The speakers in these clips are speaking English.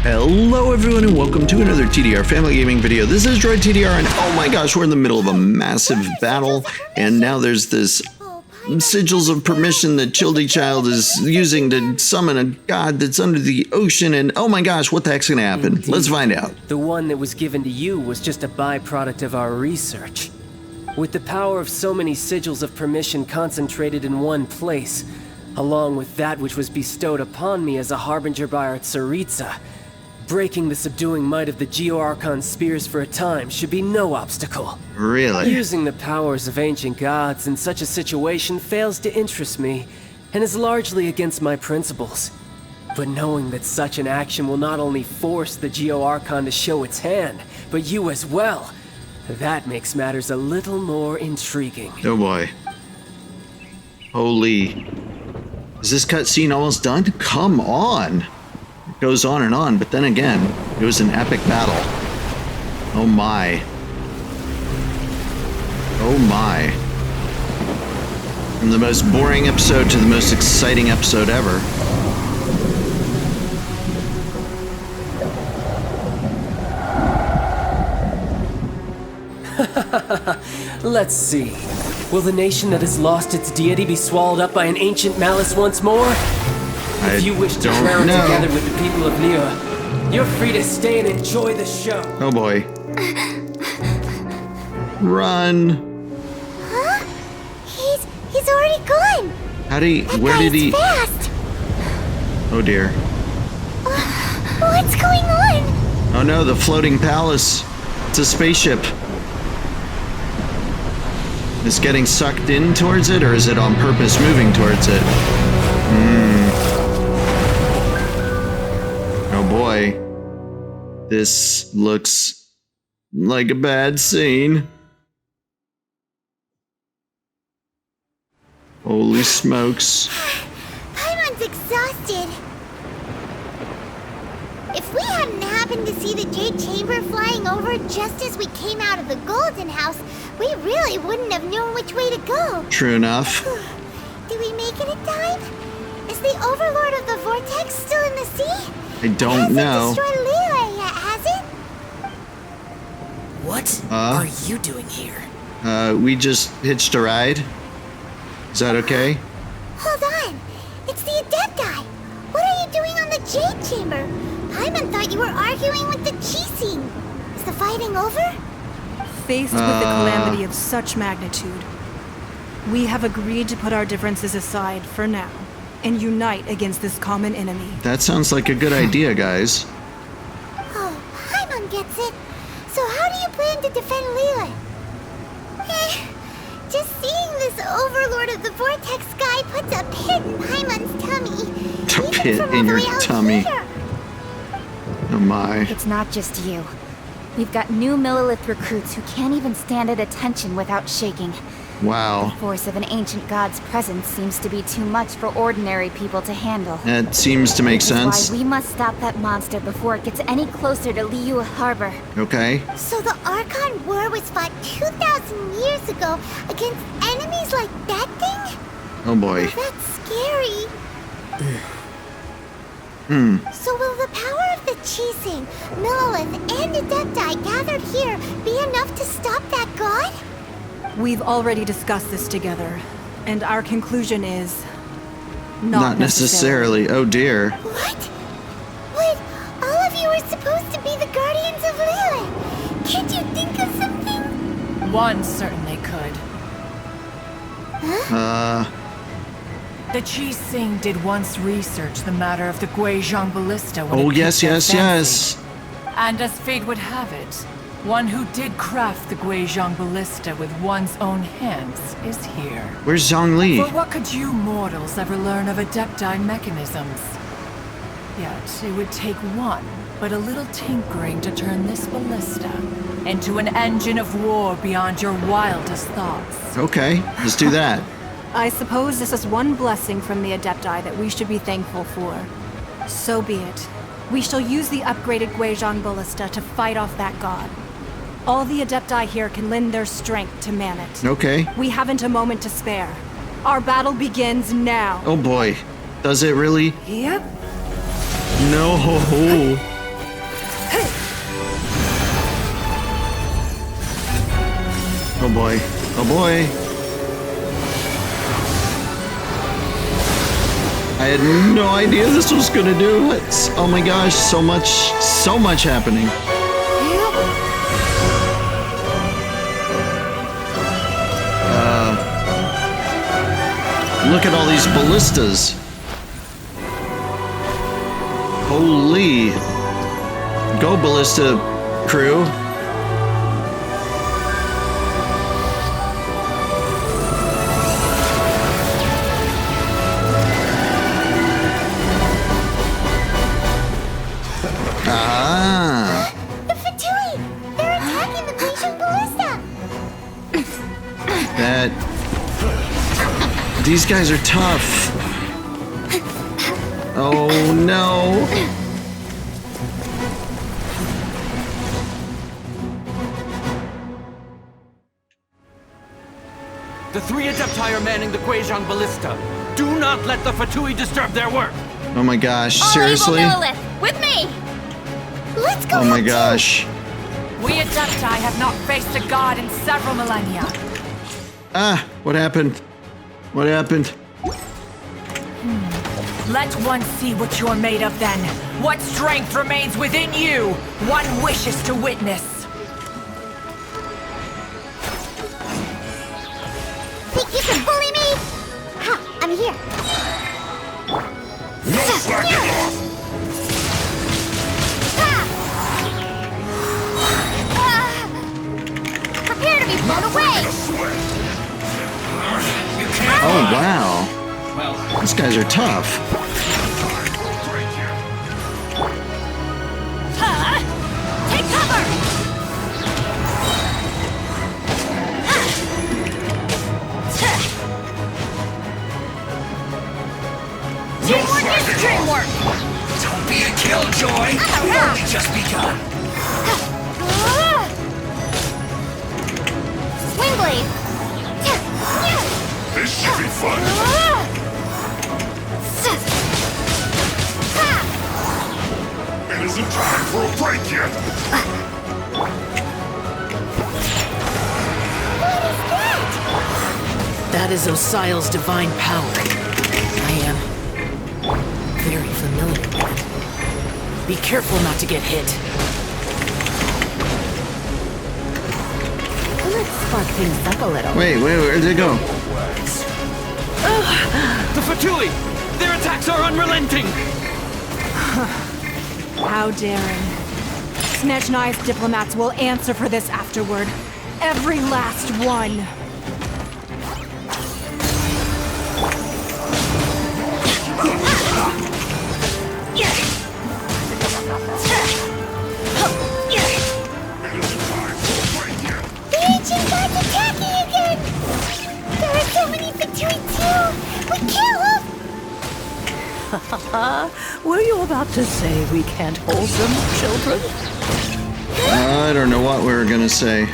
Hello everyone and welcome to another TDR family gaming video. This is DroydTDR and oh my gosh, we're in the middle of a massive battle and now there's this Sigils of Permission that Childe is using to summon a god that's under the ocean and oh my gosh, what the heck's gonna happen? Indeed. Let's find out. The one that was given to you was just a byproduct of our research. With the power of so many Sigils of Permission concentrated in one place, along with that which was bestowed upon me as a harbinger by our Tsaritsa, breaking the subduing might of the Geo-Archon spears for a time should be no obstacle. Really? Using the powers of ancient gods in such a situation fails to interest me, and is largely against my principles. But knowing that such an action will not only force the Geo-Archon to show its hand, but you as well, that makes matters a little more intriguing. Oh boy. Holy. Is this cutscene almost done? Come on! It goes on and on, but then again, it was an epic battle. Oh my. Oh my. From the most boring episode to the most exciting episode ever. Let's see. Will the nation that has lost its deity be swallowed up by an ancient malice once more? If you wish to drown together with the people of Liyue, you're free to stay and enjoy the show. Oh boy. Run. Huh? He's already gone. Where did he? Fast. Oh dear. What's going on? Oh no, the floating palace. It's a spaceship. Is it getting sucked in towards it, or is it on purpose moving towards it? Oh boy. This looks like a bad scene. Holy smokes. Paimon's exhausted. If we hadn't happened to see the Jade Chamber flying over just as we came out of the Golden House, we really wouldn't have known which way to go. True enough. Did we make it in time? Is the Overlord of the Vortex still in the sea? I don't know. It hasn't destroyed Liyue yet, has it? What are you doing here? We just hitched a ride. Is that okay? Hold on. It's the Adepti. What are you doing on the Jade Chamber? Paimon thought you were arguing with the Qixing. Is the fighting over? Faced with the calamity of such magnitude, we have agreed to put our differences aside for now and unite against this common enemy. That sounds like a good idea, guys. Oh, Paimon gets it. So how do you plan to defend Liyue? Just seeing this Overlord of the Vortex guy puts a pit in Paimon's tummy. A pit in your tummy. Oh my. It's not just you. We've got new Millilith recruits who can't even stand at attention without shaking. Wow. The force of an ancient god's presence seems to be too much for ordinary people to handle. That seems to make sense. That's why we must stop that monster before it gets any closer to Liyue Harbor. Okay. So the Archon War was fought 2,000 years ago against enemies like that thing? Oh boy. That's scary. So will the power of the Qixing, Millilith, and Adepti gathered here be enough to stop that god? We've already discussed this together, and our conclusion is not necessarily. Oh dear. What? Wait, all of you are supposed to be the guardians of Liyue. Can't you think of something? One certainly could. The Qixing did once research the matter of the Guizhong Ballista when it yes, piqued their yes, fancy. yes. And as fate would have it, one who did craft the Guizhong Ballista with one's own hands is here. Where's Zhongli? For what could you mortals ever learn of Adepti mechanisms? Yet, it would take one, but a little tinkering to turn this ballista into an engine of war beyond your wildest thoughts. Okay, let's do that. I suppose this is one blessing from the Adepti that we should be thankful for. So be it. We shall use the upgraded Guizhong Ballista to fight off that god. All the Adepti here can lend their strength to man it. Okay. We haven't a moment to spare. Our battle begins now. Oh boy. Does it really? Yep. No. Oh boy. Oh boy. I had no idea this was gonna do it. Oh my gosh, so much happening. Look at all these ballistas. Holy. Go, Ballista crew. The Fatui! They're attacking the Qixing Ballista! These guys are tough. Oh no. The 3 Adepti are manning the Qixing Ballista. Do not let the Fatui disturb their work. Oh my gosh, All seriously? evil Lilith, with me! Let's go! Oh my gosh. We Adepti have not faced a god in several millennia. Ah, what happened? What happened? Let one see what you're made of then. What strength remains within you. One wishes to witness. Think you can bully me? Ha! I'm here! No slacking off! Prepare to be blown away! Oh wow. These guys are tough. Take cover! Teamwork is dreamwork! Don't be a killjoy! We've only just begun! Wingblade! This should be fun! It isn't time for a break yet! What is that? That is Osial's divine power. I am very familiar with it. Be careful not to get hit. Let's spark things up a little. Wait, where'd they go? The Fatui! Their attacks are unrelenting! How daring. Snezhnai's diplomats will answer for this afterward. Every last one. The ancient god's attacking again! There are so many Fatui too! We kill them! Were you about to say we can't hold them, children? I don't know what we were gonna say.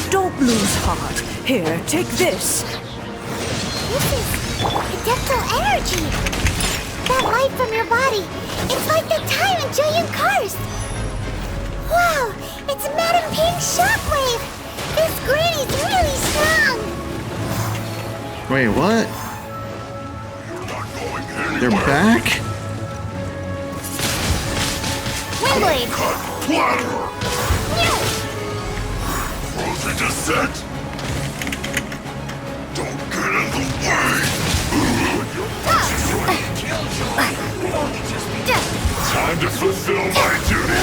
Don't lose heart. Here, take this. This is Adeptal energy! That light from your body, it's like the time in Julian Karst! Wow, it's Madame Ping's shockwave! This granny's really strong! Wait, what? They're back? Wingblade! Cut! Platter! Frozen descent! Don't get in the way! Time to fulfill my duty!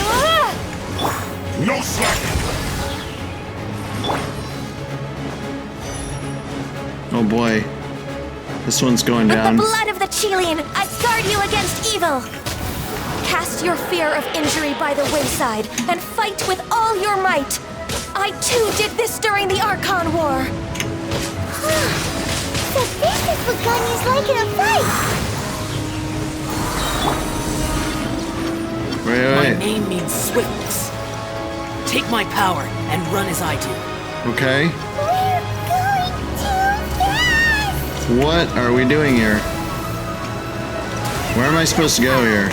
No slacking! Oh boy. This one's going With down. the blood of the Chilean, I guard you against evil! Cast your fear of injury by the wayside, and fight with all your might! I too did this during the Archon War! So this is what Ganya's like in a fight! My Wait. name means swiftness. Take my power and run as I do. Okay. We're going too fast! What are we doing here? Where am I supposed to go here?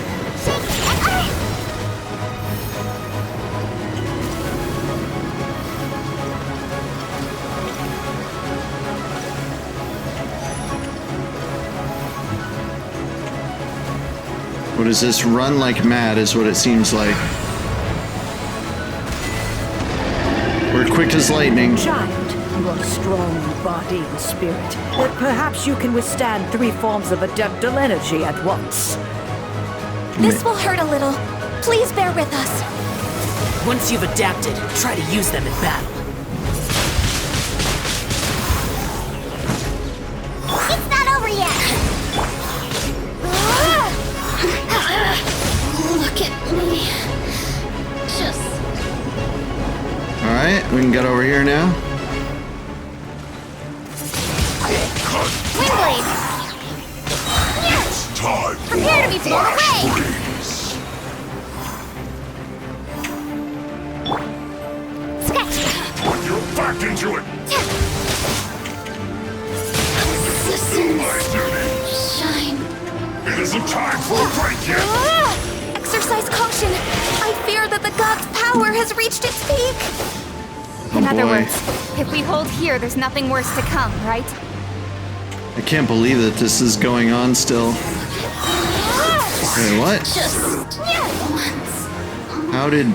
What is this? Run like mad is what it seems like. We're quick as lightning. Child, you are strong in body and spirit, but perhaps you can withstand 3 forms of adeptal energy at once. This will hurt a little. Please bear with us. Once you've adapted, try to use them in battle. It's not over yet! Look at me. Just... Alright, we can get over here now. Windblade! It's time for Prepare to be blown away! freeze. Scratch! Put your back into it. My duty. Shine. It isn't time for a break yet. Exercise caution. I fear that the god's power has reached its peak. In other boy. words, if we hold here, there's nothing worse to come, right? I can't believe that this is going on still. Wait, what? Just once. How did...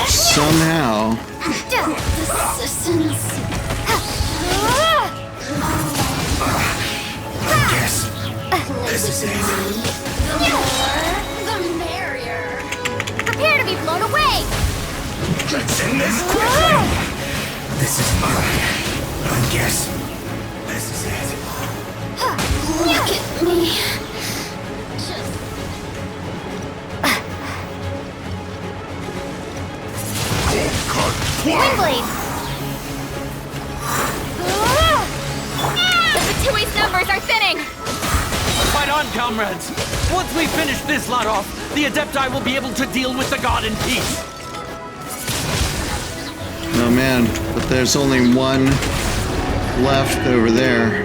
Somehow... Assistance. Yes. This is it. The merrier. Prepare to be blown away. Let's end this quickly. This is mine. I guess this is it. Look at me. Windblade! The Fatui's numbers are thinning! Fight on, comrades! Once we finish this lot off, the Adepti will be able to deal with the god in peace. Oh man, but there's only one left over there.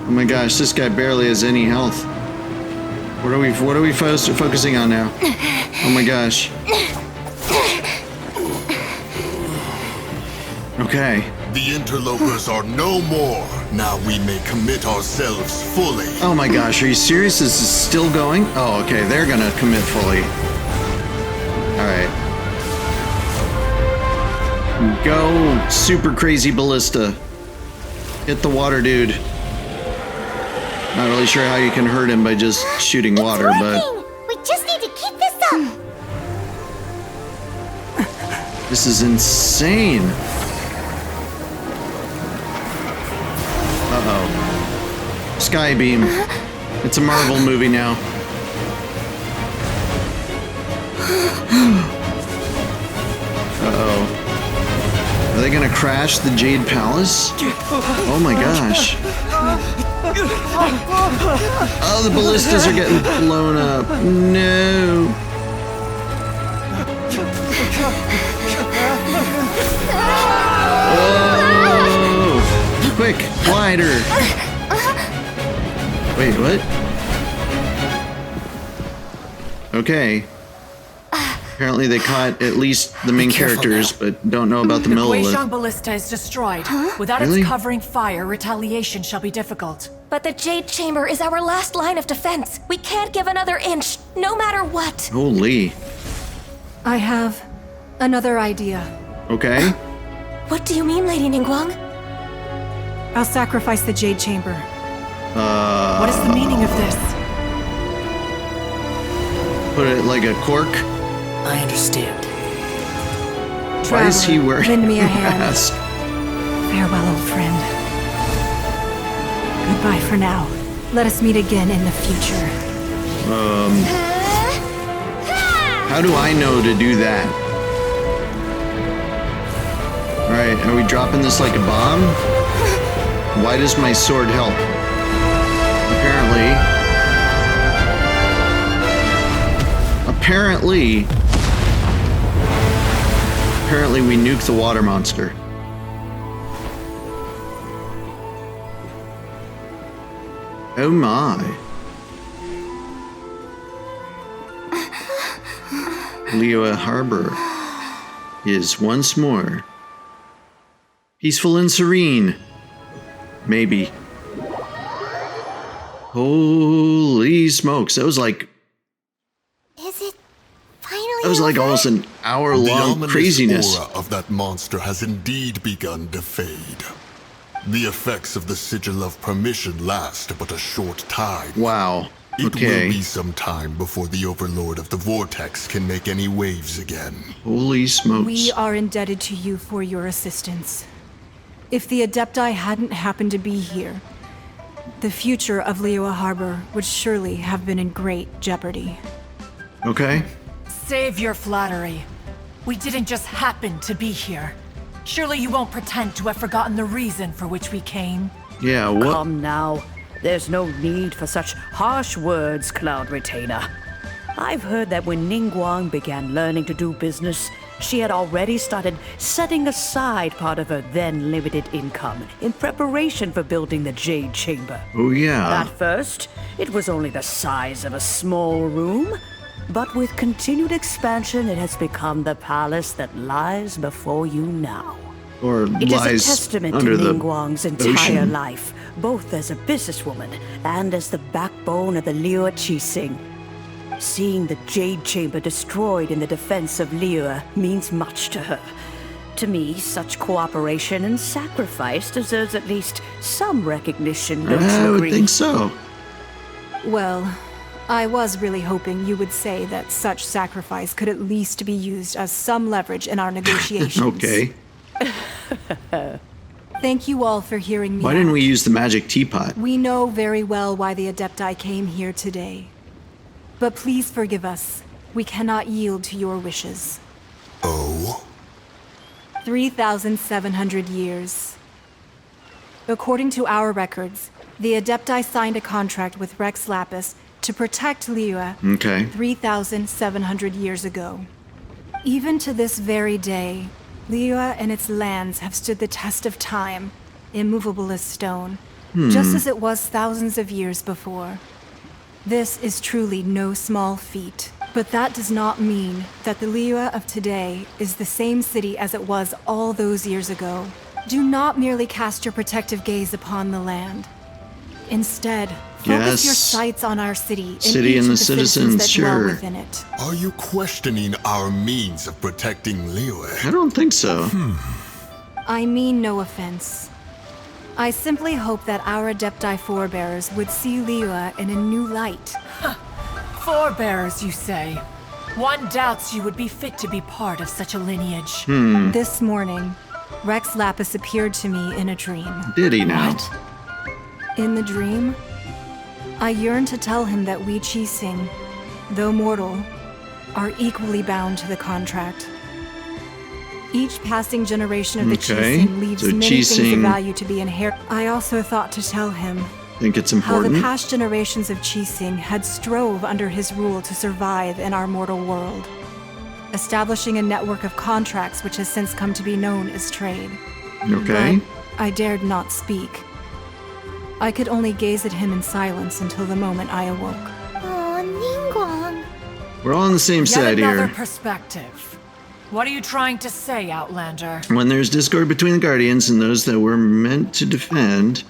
Oh my gosh, this guy barely has any health. What are we focusing on now? Oh my gosh. Okay. The interlopers are no more. Now we may commit ourselves fully. Oh my gosh, are you serious? This is still going? Oh, okay, they're gonna commit fully. Alright. Go, super crazy Ballista. Hit the water dude. Not really sure how you can hurt him by just shooting water, but... We just need to keep this up! This is insane. Uh-oh. Skybeam. It's a Marvel movie now. Uh-oh. Are they gonna crash the Jade Palace? Oh my gosh. Oh, the ballistas are getting blown up. No. Oh! Quick, glider. Wait, what? Okay. Apparently they caught at least the main characters, but don't know about the middle of Guizhong it. Ballista is destroyed. Without Really? its covering fire, retaliation shall be difficult. But the Jade Chamber is our last line of defense. We can't give another inch, no matter what. Holy. I have another idea. Okay. What do you mean, Lady Ningguang? I'll sacrifice the Jade Chamber. What is the meaning of this? Put it like a cork. I understand. Why is he wearing lend me a a hand. mask? Farewell, old friend. Goodbye for now. Let us meet again in the future. How do I know to do that? Alright, are we dropping this like a bomb? Why does my sword help? Apparently we nuked the water monster. Oh my. Liyue Harbor is once more peaceful and serene. Maybe. Holy smokes. That was like... Is it finally That was like over? almost an hour-long The craziness. ominous aura of that monster has indeed begun to fade. The effects of the Sigil of Permission last but a short time. Wow. It Okay. will be some time before the Overlord of the Vortex can make any waves again. Holy smokes. We are indebted to you for your assistance. If the Adepti hadn't happened to be here, the future of Liyue Harbor would surely have been in great jeopardy. Okay. Save your flattery. We didn't just happen to be here. Surely you won't pretend to have forgotten the reason for which we came. Yeah, what? Come now. There's no need for such harsh words, Cloud Retainer. I've heard that when Ningguang began learning to do business, she had already started setting aside part of her then limited income in preparation for building the Jade Chamber. Oh, yeah. At first, it was only the size of a small room, but with continued expansion, it has become the palace that lies before you now. Or It is a lies testament under to the Ningguang's entire ocean. life, both as a businesswoman and as the backbone of the Liyue Qixing. Seeing the Jade Chamber destroyed in the defense of Liyue means much to her. To me, such cooperation and sacrifice deserves at least some recognition, don't I you would agree? think so. Well, I was really hoping you would say that such sacrifice could at least be used as some leverage in our negotiations. Okay. Thank you all for hearing me Why didn't out. we use the magic teapot? We know very well why the Adepti came here today. But please forgive us. We cannot yield to your wishes. Oh? 3,700 years. According to our records, the Adepti signed a contract with Rex Lapis to protect Liyue Okay. 3,700 years ago. Even to this very day, Liyue and its lands have stood the test of time, immovable as stone, just as it was thousands of years before. This is truly no small feat, but that does not mean that the Liyue of today is the same city as it was all those years ago. Do not merely cast your protective gaze upon the land. Instead, focus your Yes. sights on our city and City each and of the the citizens citizens, that dwell sure. within it. Are you questioning our means of protecting Liyue? I don't think so. I mean no offense. I simply hope that our Adepti forebears would see Liyue in a new light. Forebears, you say? One doubts you would be fit to be part of such a lineage. This morning, Rex Lapis appeared to me in a dream. Did he now? In the dream, I yearned to tell him that we Qixing, though mortal, are equally bound to the contract. Each passing generation of the Okay, Qixing leaves so many things Qixing- of value to be inherited. I also thought to tell him Think it's how the important? past generations of Qixing had strove under his rule to survive in our mortal world, establishing a network of contracts which has since come to be known as trade. Okay. But I dared not speak. I could only gaze at him in silence until the moment I awoke. Oh, Ningguang. We're all on the same Yet side another here. perspective. What are you trying to say, Outlander? When there's discord between the Guardians and those that were meant to defend,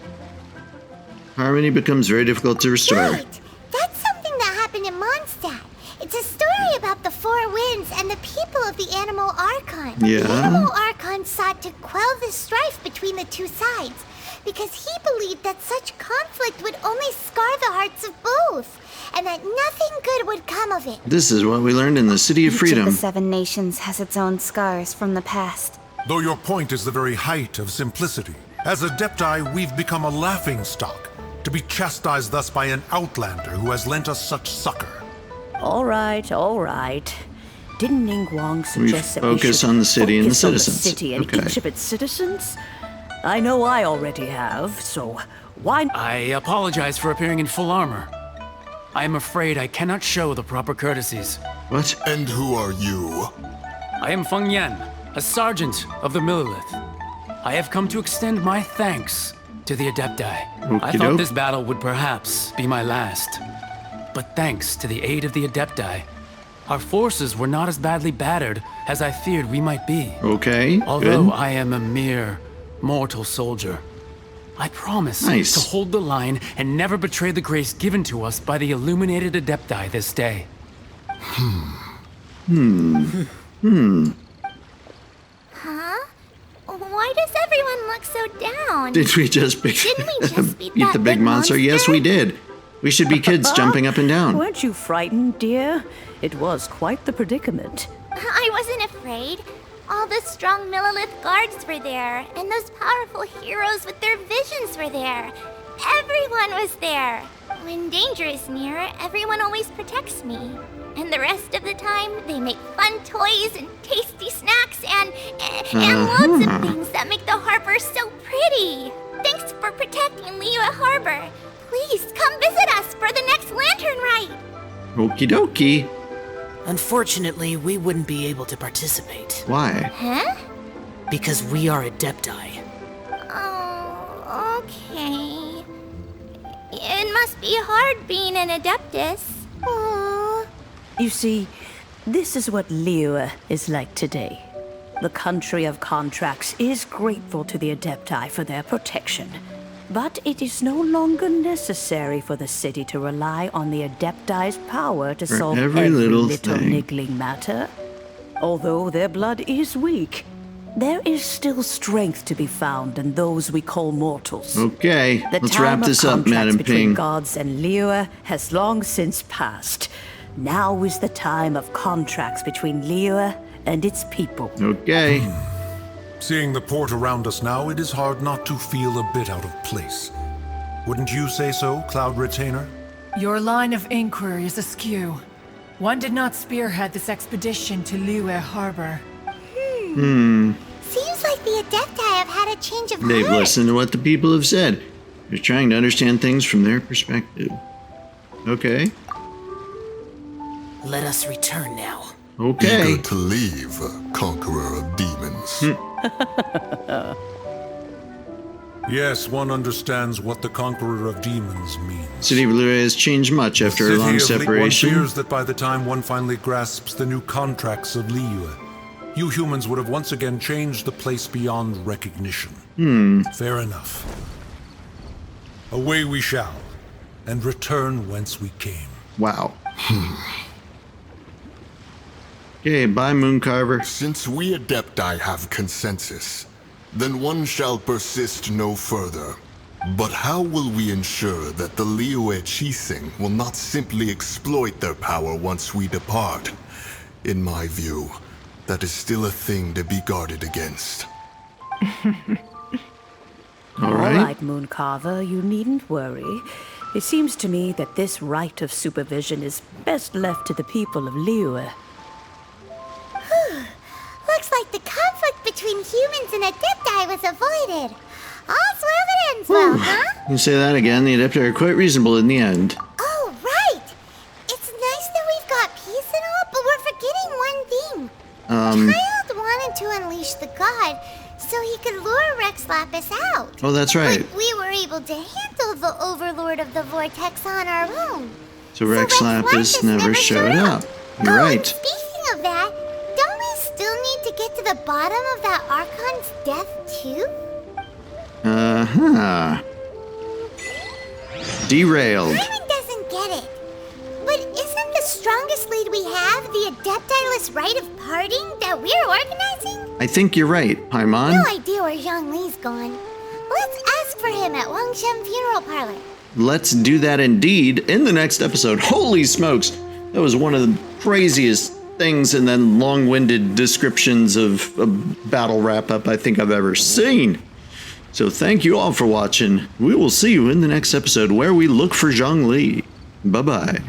harmony becomes very difficult to restore. Right! That's something that happened in Mondstadt. It's a story about the Four Winds and the people of the Animal Archon. Yeah. The Animal Archon sought to quell the strife between the two sides, because he believed that such conflict would only scar the hearts of both, and that nothing good would come of it. This is what we learned in the City of Each Freedom. of the Seven Nations has its own scars from the past. Though your point is the very height of simplicity. As Adepti, we've become a laughingstock, to be chastised thus by an outlander who has lent us such succor. All right, all right. Didn't Ningguang suggest that we focus should on the city and the focus on citizens. city and Okay. each of its citizens? I know I already have, so why... I apologize for appearing in full armor. I am afraid I cannot show the proper courtesies. What? And who are you? I am Feng Yan, a sergeant of the Millilith. I have come to extend my thanks to the Adepti. I Okey-doke. thought this battle would perhaps be my last. But thanks to the aid of the Adepti, our forces were not as badly battered as I feared we might be. Okay, Although good. I am a mere mortal soldier, I promise Nice. to hold the line and never betray the grace given to us by the illuminated Adepti this day. Huh? Why does everyone look so down? Did we just beat Didn't we just beat the that big monster? Yes, we did. We should be kids jumping up and down. Weren't you frightened, dear? It was quite the predicament. I wasn't afraid. All the strong Millilith guards were there, and those powerful heroes with their visions were there. Everyone was there. When danger is near, everyone always protects me. And the rest of the time, they make fun toys and tasty snacks and loads of things that make the harbor so pretty. Thanks for protecting Liyue Harbor. Please come visit us for the next lantern ride. Okie dokie. Unfortunately, we wouldn't be able to participate. Why? Huh? Because we are Adepti. Oh, okay. It must be hard being an Adeptus. Aww. You see, this is what Liyue is like today. The country of contracts is grateful to the Adepti for their protection. But it is no longer necessary for the city to rely on the Adepti's power to solve every little thing. niggling matter. Although their blood is weak, there is still strength to be found in those we call mortals. Okay, The let's time wrap of this up, contracts Madam between Ping. gods and Liyue has long since passed. Now is the time of contracts between Liyue and its people. Okay. Seeing the port around us now, it is hard not to feel a bit out of place. Wouldn't you say so, Cloud Retainer? Your line of inquiry is askew. One did not spearhead this expedition to Liyue Harbor. Seems like the Adepti have had a change of They've heart. listened to what the people have said. They're trying to understand things from their perspective. Okay. Let us return now. Okay. Eager to leave, Conqueror of Demons. Yes, one understands what the Conqueror of Demons means. City of Liyue has changed much after a The long city of One separation. fears that by the time one finally grasps the new contracts of Liyue, you humans would have once again changed the place beyond recognition. Fair enough. Away we shall, and return whence we came. Wow. Okay, bye, Mooncarver. Since we Adepti have consensus, then one shall persist no further. But how will we ensure that the Liyue Qixing will not simply exploit their power once we depart? In my view, that is still a thing to be guarded against. All All right. right, Mooncarver, you needn't worry. It seems to me that this right of supervision is best left to the people of Liyue. Looks like the conflict between humans and Adepti was avoided. All's well that ends well, huh? You say that again. The Adepti are quite reasonable in the end. Oh, right. It's nice that we've got peace and all, but we're forgetting one thing. Childe wanted to unleash the god so he could lure Rex Lapis out. Oh, that's right. But we were able to handle the Overlord of the Vortex on our own. So Rex Lapis never showed up. You're And right. speaking of that, don't we still need to get to the bottom of that Archon's death too? Uh-huh. Derailed. Paimon doesn't get it. But isn't the strongest lead we have the Adeptiless rite of parting that we're organizing? I think you're right, Paimon. No idea where Zhongli's gone. Let's ask for him at Wangshen Funeral Parlor. Let's do that indeed in the next episode. Holy smokes! That was one of the craziest things and then long-winded descriptions of a battle wrap-up I think I've ever seen. So thank you all for watching. We will see you in the next episode where we look for Zhongli. Bye-bye.